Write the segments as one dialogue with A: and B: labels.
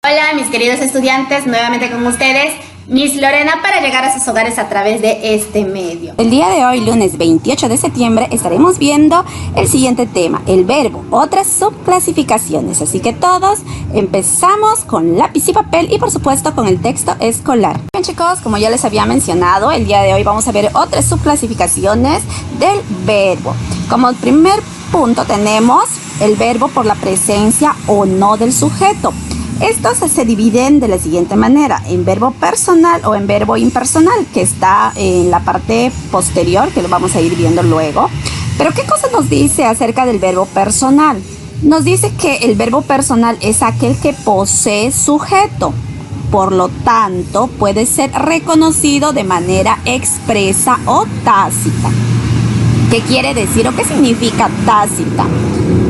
A: Hola mis queridos estudiantes, nuevamente con ustedes, Miss Lorena, para llegar a sus hogares a través de este medio.
B: El día de hoy, lunes 28 de septiembre, estaremos viendo el siguiente tema, el verbo, otras subclasificaciones. Así que todos empezamos con lápiz y papel y por supuesto con el texto escolar. Bien chicos, como ya les había mencionado, el día de hoy vamos a ver otras subclasificaciones del verbo. Como primer punto tenemos el verbo por la presencia o no del sujeto. Estos se dividen de la siguiente manera, en verbo personal o en verbo impersonal, que está en la parte posterior, que lo vamos a ir viendo luego. Pero ¿qué cosa nos dice acerca del verbo personal? Nos dice que el verbo personal es aquel que posee sujeto. Por lo tanto, puede ser reconocido de manera expresa o tácita. ¿Qué quiere decir o qué significa tácita?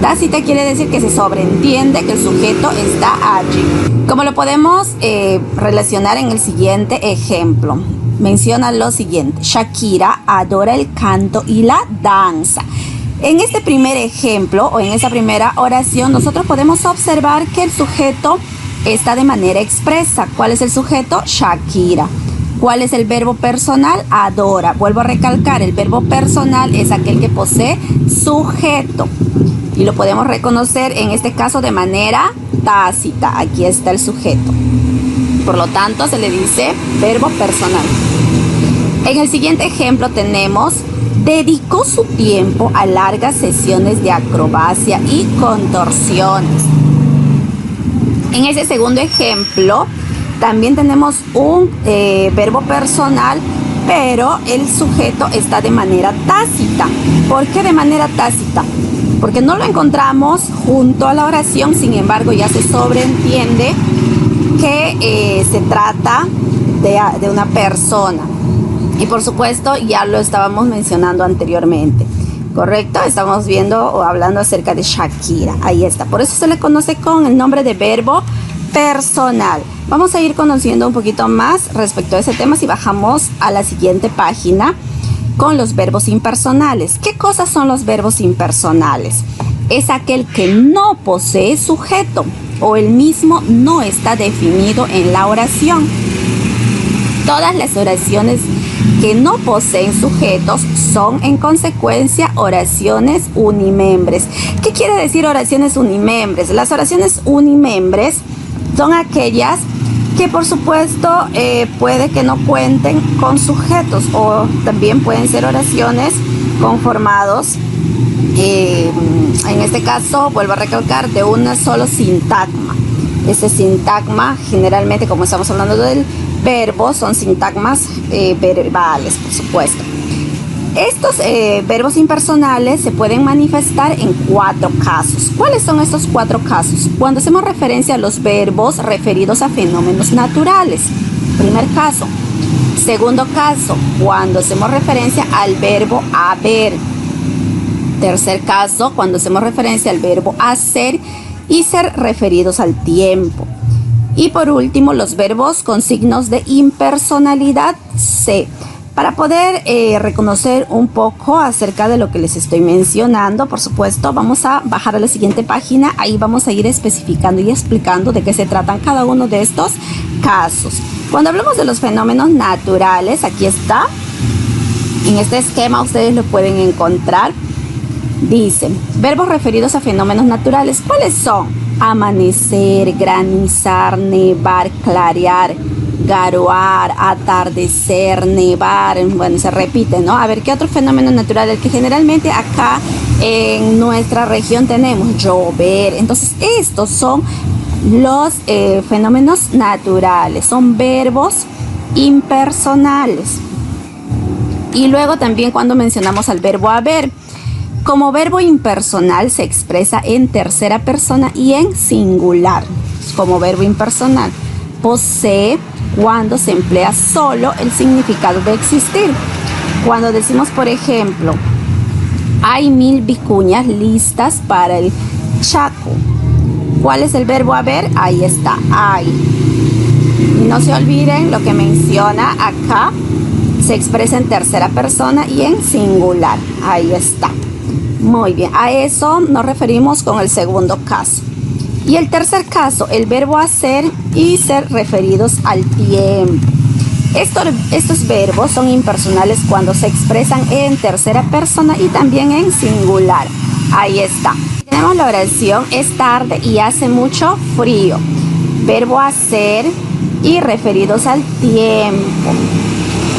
B: Tácita quiere decir que se sobreentiende que el sujeto está allí. Como lo podemos relacionar en el siguiente ejemplo. Menciona lo siguiente: Shakira adora el canto y la danza. En este primer ejemplo o en esta primera oración nosotros podemos observar que el sujeto está de manera expresa. ¿Cuál es el sujeto? Shakira. ¿Cuál es el verbo personal? Adora. Vuelvo a recalcar, el verbo personal es aquel que posee sujeto. Y lo podemos reconocer en este caso de manera tácita. Aquí está el sujeto. Por lo tanto, se le dice verbo personal. En el siguiente ejemplo tenemos: dedicó su tiempo a largas sesiones de acrobacia y contorsiones. En ese segundo ejemplo también tenemos un verbo personal, pero el sujeto está de manera tácita. ¿Por qué de manera tácita? Porque no lo encontramos junto a la oración, sin embargo ya se sobreentiende que se trata de una persona. Y por supuesto ya lo estábamos mencionando anteriormente, ¿correcto? Estamos viendo o hablando acerca de Shakira, ahí está. Por eso se le conoce con el nombre de verbo personal. Vamos a ir conociendo un poquito más respecto a ese tema si bajamos a la siguiente página con los verbos impersonales. ¿Qué cosas son los verbos impersonales? Es aquel que no posee sujeto o el mismo no está definido en la oración. Todas las oraciones que no poseen sujetos son en consecuencia oraciones unimembres. ¿Qué quiere decir oraciones unimembres? Las oraciones unimembres son aquellas que por supuesto puede que no cuenten con sujetos, o también pueden ser oraciones conformados, en este caso, vuelvo a recalcar, de un solo sintagma. Ese sintagma, generalmente, como estamos hablando del verbo, son sintagmas verbales, por supuesto. Estos verbos impersonales se pueden manifestar en 4 casos. ¿Cuáles son estos 4 casos? Cuando hacemos referencia a los verbos referidos a fenómenos naturales. Primer caso. Segundo caso, cuando hacemos referencia al verbo haber. Tercer caso, cuando hacemos referencia al verbo hacer y ser referidos al tiempo. Y por último, los verbos con signos de impersonalidad C. Para poder reconocer un poco acerca de lo que les estoy mencionando, por supuesto, vamos a bajar a la siguiente página. Ahí vamos a ir especificando y explicando de qué se tratan cada uno de estos casos. Cuando hablamos de los fenómenos naturales, aquí está. En este esquema ustedes lo pueden encontrar. Dicen, verbos referidos a fenómenos naturales. ¿Cuáles son? Amanecer, granizar, nevar, clarear, garoar, atardecer, nevar. Bueno, se repite, ¿no? A ver, ¿qué otro fenómeno natural? El que generalmente acá en nuestra región tenemos, llover. Entonces, estos son los fenómenos naturales. Son verbos impersonales. Y luego también cuando mencionamos al verbo haber. Como verbo impersonal se expresa en tercera persona y en singular. Como verbo impersonal. Posee cuando se emplea solo el significado de existir. Cuando decimos, por ejemplo, hay 1000 vicuñas listas para el Chaco. ¿Cuál es el verbo haber? Ahí está, hay. Y no se olviden lo que menciona acá. Se expresa en tercera persona y en singular. Ahí está. Muy bien, a eso nos referimos con el segundo caso. Y el tercer caso, el verbo hacer y ser referidos al tiempo. Estos verbos son impersonales cuando se expresan en tercera persona y también en singular. Ahí está. Tenemos la oración: es tarde y hace mucho frío. Verbo hacer y referidos al tiempo.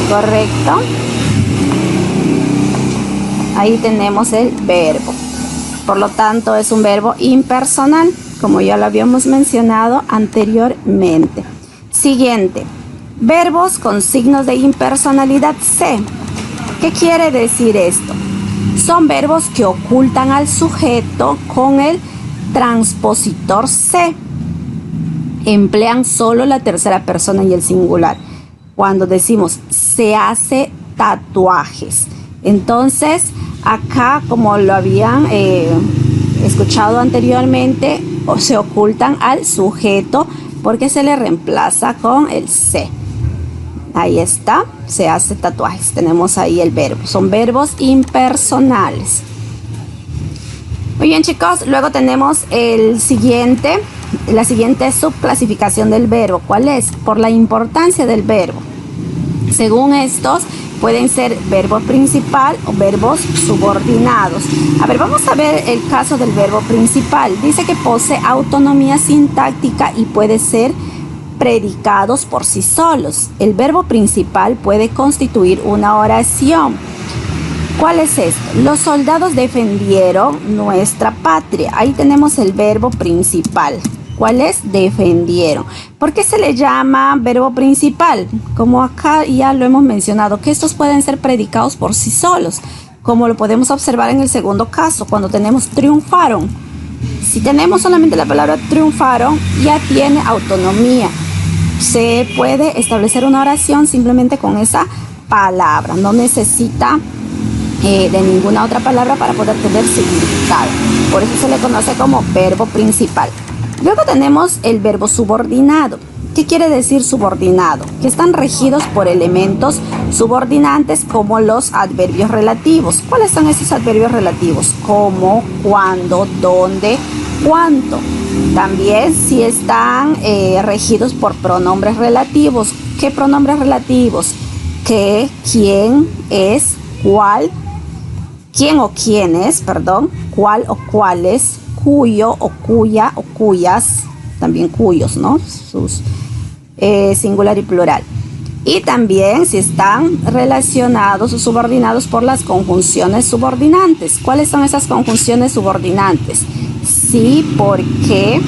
B: ¿Correcto? Ahí tenemos el verbo. Por lo tanto, es un verbo impersonal, como ya lo habíamos mencionado anteriormente. Siguiente. Verbos con signos de impersonalidad C. ¿Qué quiere decir esto? Son verbos que ocultan al sujeto con el transpositor C. Emplean solo la tercera persona y el singular. Cuando decimos se hace tatuajes. Entonces, acá, como lo habían escuchado anteriormente, se ocultan al sujeto porque se le reemplaza con el C. Ahí está, se hace tatuajes. Tenemos ahí el verbo. Son verbos impersonales. Muy bien, chicos. Luego tenemos la siguiente subclasificación del verbo. ¿Cuál es? Por la importancia del verbo. Según estos, pueden ser verbo principal o verbos subordinados. A ver, vamos a ver el caso del verbo principal. Dice que posee autonomía sintáctica y puede ser predicados por sí solos. El verbo principal puede constituir una oración. ¿Cuál es esto? Los soldados defendieron nuestra patria. Ahí tenemos el verbo principal. ¿Cuál es? Defendieron. ¿Por qué se le llama verbo principal? Como acá ya lo hemos mencionado, que estos pueden ser predicados por sí solos, como lo podemos observar en el segundo caso, cuando tenemos triunfaron. Si tenemos solamente la palabra triunfaron, ya tiene autonomía. Se puede establecer una oración simplemente con esa palabra. No necesita de ninguna otra palabra para poder tener significado. Por eso se le conoce como verbo principal. Luego tenemos el verbo subordinado. ¿Qué quiere decir subordinado? Que están regidos por elementos subordinantes como los adverbios relativos. ¿Cuáles son esos adverbios relativos? Cómo, cuándo, dónde, cuánto. También si están regidos por pronombres relativos. ¿Qué pronombres relativos? ¿Qué, quién, es, cuál? ¿Quién o quiénes? Perdón. ¿Cuál o cuáles? Cuyo o cuya o cuyas, también cuyos, ¿no? Sus singular y plural. Y también si están relacionados o subordinados por las conjunciones subordinantes. ¿Cuáles son esas conjunciones subordinantes? Sí, por qué,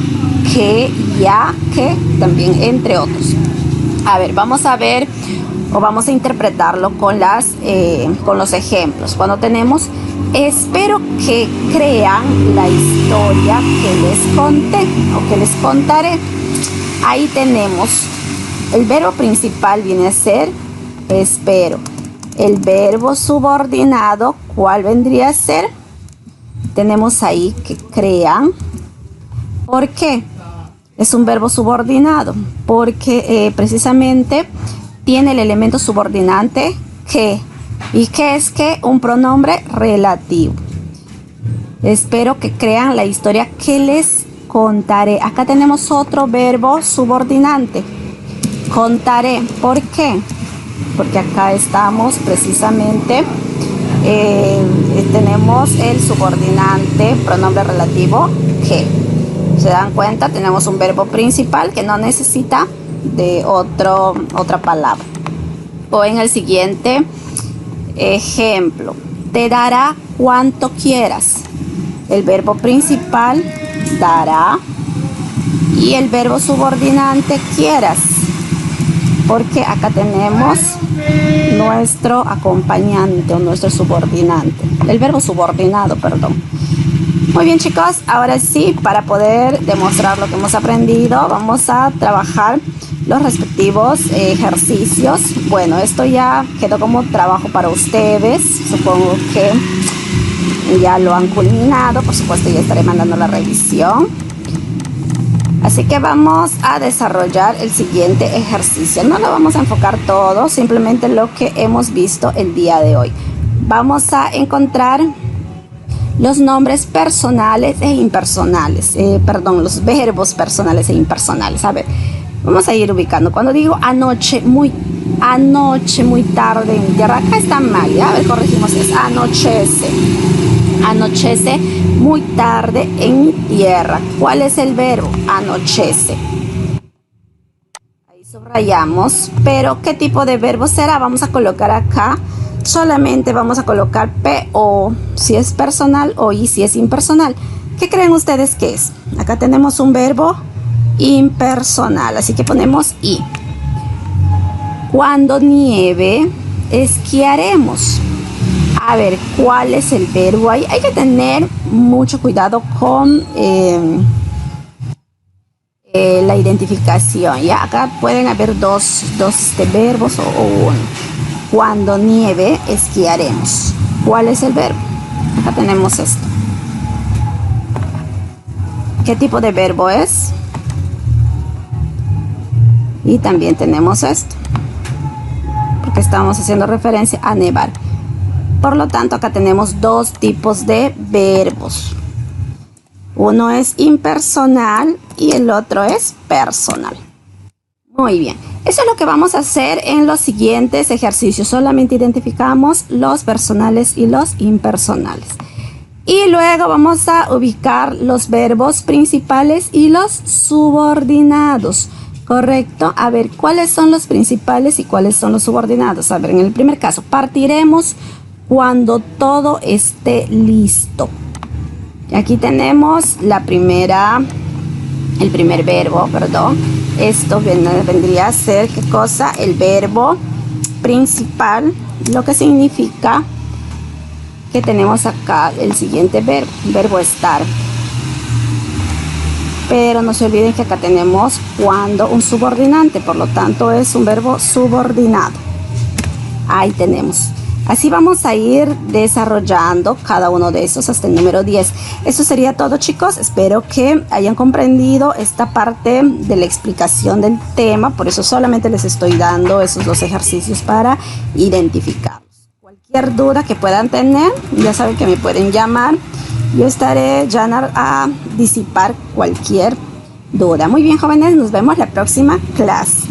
B: que, ya, que, también entre otros. A ver, vamos a ver o vamos a interpretarlo con los ejemplos. Cuando tenemos espero que crean la historia que les conté o que les contaré. Ahí tenemos el verbo principal, viene a ser espero. El verbo subordinado, ¿cuál vendría a ser? Tenemos ahí que crean. ¿Por qué? Es un verbo subordinado porque precisamente tiene el elemento subordinante que. ¿Y qué es que? Un pronombre relativo. Espero que crean la historia que les contaré. Acá tenemos otro verbo subordinante. Contaré. ¿Por qué? Porque acá estamos precisamente, tenemos el subordinante, pronombre relativo que. ¿Se dan cuenta? Tenemos un verbo principal que no necesita de otra palabra. O en el siguiente ejemplo, te dará cuanto quieras. El verbo principal, dará, y el verbo subordinante, quieras, porque acá tenemos nuestro acompañante o nuestro subordinante, el verbo subordinado, perdón. Muy bien, chicos, ahora sí, para poder demostrar lo que hemos aprendido, vamos a trabajar los respectivos ejercicios. Bueno, esto ya quedó como trabajo para ustedes. Supongo que ya lo han culminado. Por supuesto, ya estaré mandando la revisión. Así que vamos a desarrollar el siguiente ejercicio. No lo vamos a enfocar todo, simplemente lo que hemos visto el día de hoy. Vamos a encontrar los nombres personales e impersonales, los verbos personales e impersonales. A ver, vamos a ir ubicando. Cuando digo anoche, muy tarde en mi tierra, acá está mal, ¿ya? A ver, corregimos, es anochece. Anochece muy tarde en mi tierra. ¿Cuál es el verbo? Anochece. Ahí subrayamos, pero ¿qué tipo de verbo será? Vamos a colocar acá, solamente vamos a colocar PO, si es personal, o I si es impersonal. ¿Qué creen ustedes que es? Acá tenemos un verbo impersonal, así que ponemos I. Cuando nieve, esquiaremos. A ver, ¿cuál es el verbo ahí? Hay que tener mucho cuidado con la identificación. Ya acá pueden haber dos verbos o uno. Cuando nieve, esquiaremos. ¿Cuál es el verbo? Acá tenemos esto. ¿Qué tipo de verbo es? Y también tenemos esto, porque estamos haciendo referencia a nevar. Por lo tanto, acá tenemos dos tipos de verbos. Uno es impersonal y el otro es personal. Muy bien. Eso es lo que vamos a hacer en los siguientes ejercicios. Solamente identificamos los personales y los impersonales. Y luego vamos a ubicar los verbos principales y los subordinados. ¿Correcto? A ver, ¿cuáles son los principales y cuáles son los subordinados? A ver, en el primer caso, partiremos cuando todo esté listo. Aquí tenemos el primer verbo, perdón. Esto vendría a ser, ¿qué cosa? El verbo principal, lo que significa que tenemos acá el siguiente verbo estar. Pero no se olviden que acá tenemos cuando un subordinante, por lo tanto es un verbo subordinado. Ahí tenemos. Así vamos a ir desarrollando cada uno de esos hasta el número 10. Eso sería todo, chicos. Espero que hayan comprendido esta parte de la explicación del tema. Por eso solamente les estoy dando esos dos ejercicios para identificarlos. Cualquier duda que puedan tener, ya saben que me pueden llamar. Yo estaré ya a disipar cualquier duda. Muy bien, jóvenes, nos vemos la próxima clase.